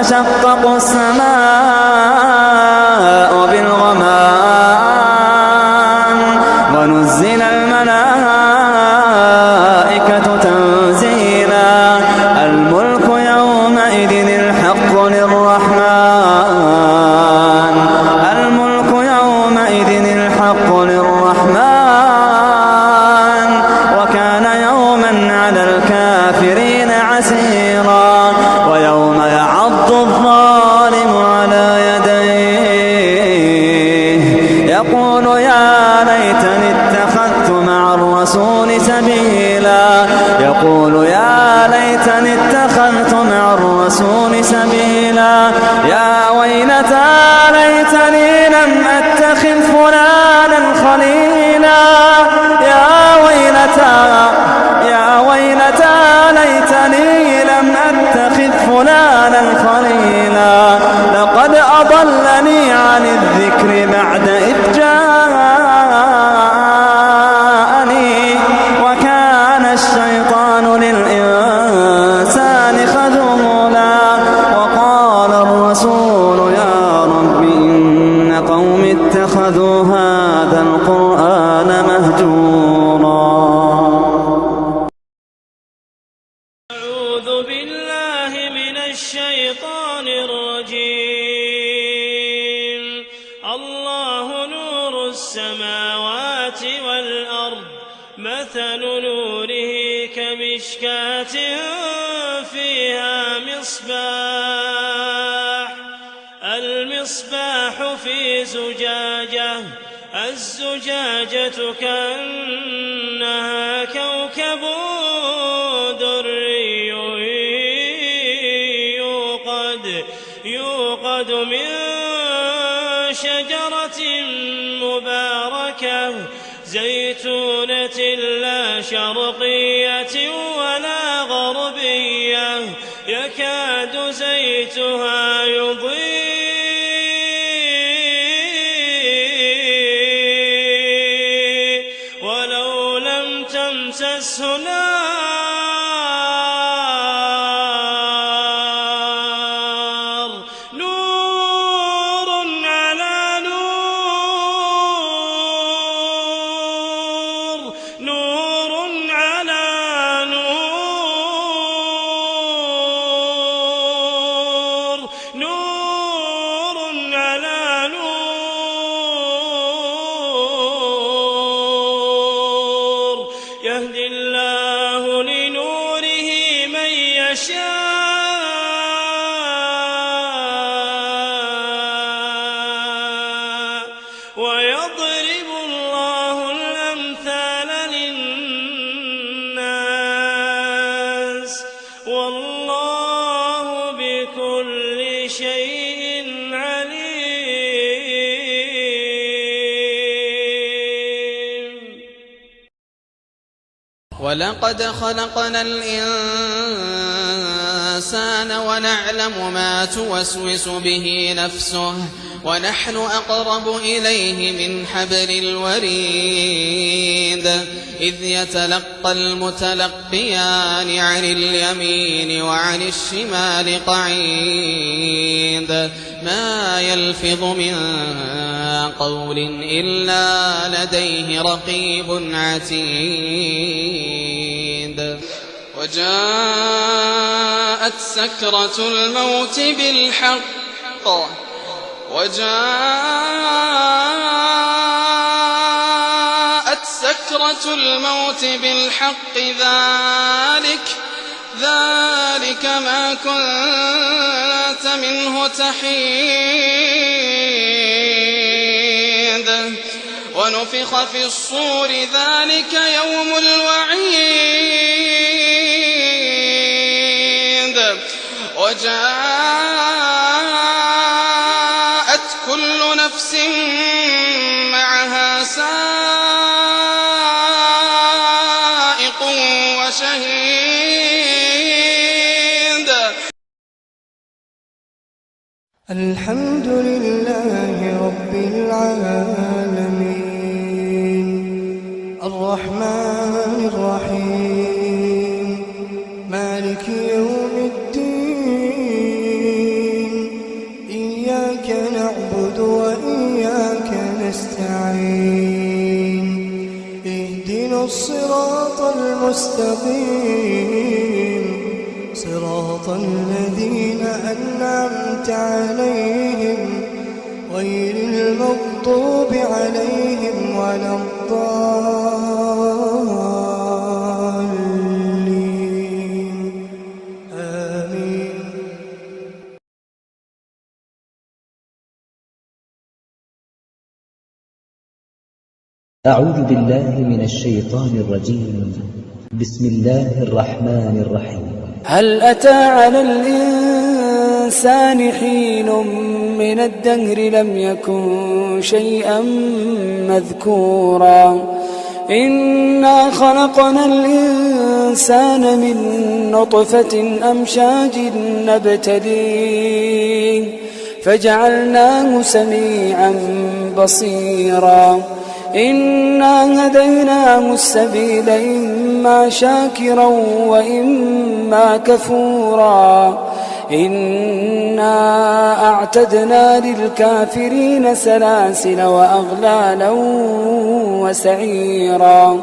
وتشقق السماء بالغمام ونزل الملائكة تنزيلا الملك يومئذ الحق للرحمن الملك يومئذ الحق للرحمن وكان يوما على الكافرين عسيرا ويوم يعض الظالم على يديه يقول يا ليتني اتخذت مع الرسول سبيلا يقول يا ليتني اتخذت مع الرسول سبيلا يا ويلتى ليتني لم أتخذ فلانا خليلا يا ويلتى ليتني لم أتخذ فلانا خليلا لقد أضلني عن الذكر بعد إذ جاءني وكان الشيطان للإنسان خذولا وقال الرسول يا رب إن قوم اتخذوا هذا القرآن مهجورا. أعوذ بالله من الشيطان الرجيم. الله نور السماوات والأرض مثل نوره كمشكاة فيها المصباح في زجاجة الزجاجة كأنها كوكب دري يوقد من شجرة مباركة زيتونة لا شرقية ولا غربية يكاد زيتها يضيء ولو لم تمسسه نار نور على نور نور على نور نور على نور يهدي الله لنوره من يشاء ويضرب الله الأمثال للناس والله بكل شيء عليم. ولقد خلقنا الإنسان ونعلم ما توسوس به نفسه ونحن أقرب إليه من حبل الوريد إذ يتلقى المتلقيان عن اليمين وعن الشمال قعيد ما يلفظ من قول إلا لديه رقيب عتيد. وجاءت سكرة الموت بالحق ذلك ما كنت منه تحيد ونفخ في الصور ذلك يوم الوعيد وجاءت كل نفس معها سائق وشهيد. الحمد لله رب العالمين الرحمن الرحيم مالك يوم الدين الصراط المستقيم صراط الذين أنعمت عليهم غير المغضوب عليهم ولا الضالين آمين. أعوذ بالله من الشيطان الرجيم. بسم الله الرحمن الرحيم. هل أتى على الإنسان حين من الدهر لم يكن شيئا مذكورا إنا خلقنا الإنسان من نطفة أمشاج نبتليه فجعلناه سميعا بصيرا إنا هديناه السبيل إما شاكرا وإما كفورا إنا أعتدنا للكافرين سلاسل وأغلالا وسعيرا